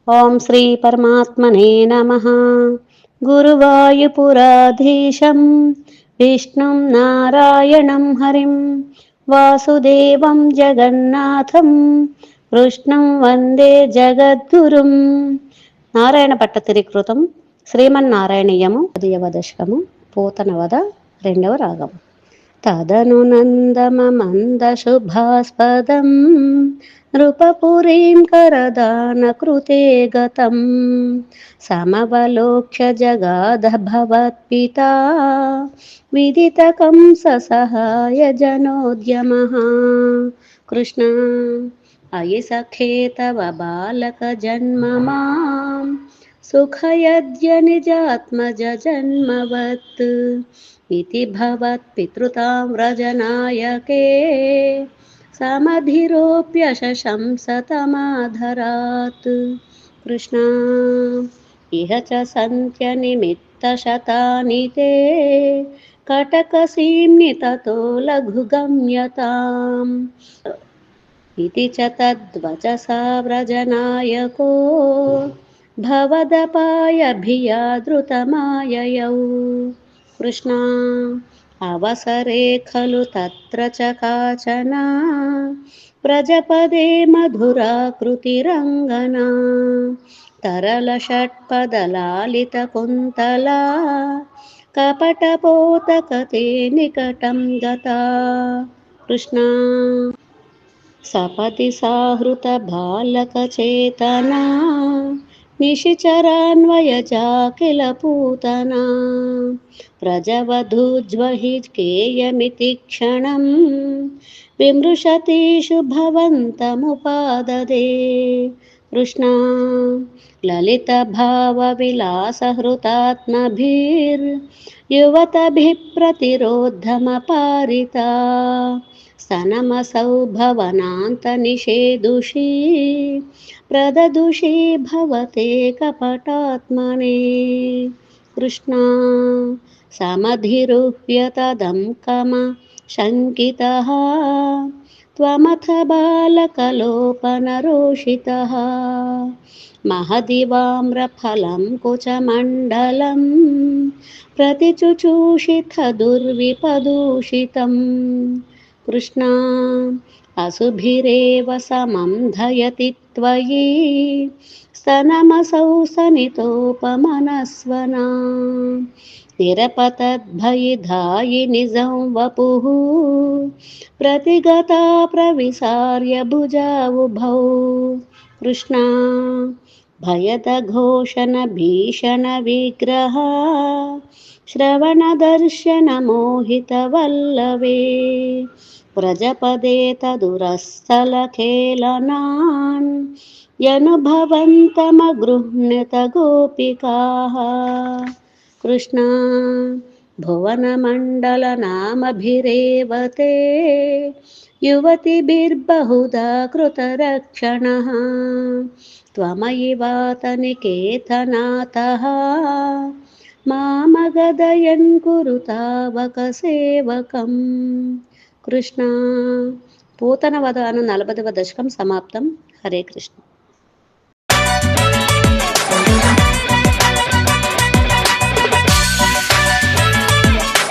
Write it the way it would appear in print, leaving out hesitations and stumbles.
ఓం శ్రీ పరమాత్మనే నమః. గురువాయూపురాధీశం విష్ణుం నారాయణం హరిం వాసుదేవం జగన్నాథం కృష్ణం వందే జగద్గురుం. నారాయణ భట్టతిరికృతం శ్రీమన్నారాయణీయము 10వ దశకము పోతనవద 2వ రాగం. తదను నందమమందశుభాస్పదం నృపపురీం కరదానకృతే గతం సమవలోక్య జగాద భవత్పితా విదితకం ససహాయ జనోద్యమః. కృష్ణ అయి సఖే తవ బాలక జన్మ మాం సుఖయద్య నిజాత్మజ జన్మవత్ ఇతి భవత్పితృతాం వ్రజనాయకే సమధిరోప్యశంసతమాధరాత్. కృష్ణ ఇహ చ సంత్యనిమిత్తశతాని తే కటకసీమ్ని తతో లఘుగమ్యతాం ఇతి చ తద్వచసా వ్రజనాయకో భవదపాయభియాదృతమాయయౌ. కృష్ణ అవసరే ఖలు తత్ర చ కాచన ప్రజపదే మధురాకృతిరంగనా తరళ షట్పదలాలిత కుంతలా కపటపోతకతే నికటం గతా. కృష్ణ సపతి సాహృత బాలక చేతనా నిశిచరాన్వయజా కిల పూతనా ప్రజవధూజ్వహి కేయమితి క్షణం విమృశతీషు భవంతముపాదదే. కృష్ణ లలిత భావ విలాస హృతాత్మభిర్యువతభిః ప్రతిరోద్ధమపారితా స్తనమసౌ భవనాంత నిషేదుషీ ప్రదదుషీ భవతే కపటాత్మనే. కృష్ణ సమధిరుహ్య తదంకమ శంకితః త్వమథ బాలకలోపనరోషితః మహదివామ్రఫలం కుచమండలం ప్రతిచుచూషిథ దుర్విపదూషితం. కృష్ణ అసుభిరేవ సమం ధయతి త్వయి స్తనమసౌ సనితోపమనస్వనా నిరపతద్భయిధాయి నిజం వపుః ప్రతిగతా ప్రవిసార్య భుజావుభౌ. కృష్ణ భయదఘోషణ భీషణ విగ్రహ శ్రవణ దర్శన మోహిత వల్లవే వ్రజపదే తదురస్థలఖేళనాన్ యనుభవంతమగృహ్ణత గోపికాః. కృష్ణ భువనమండల నామభిరేవ తే యువతిభిర్బహుధా కృతరక్షణః త్వమయి వాత నికేతనాతః మామగదయన్ కురు తావక సేవకం. కృష్ణ పూతన వద అను 40వ దశకం సమాప్తం. హరే కృష్ణ.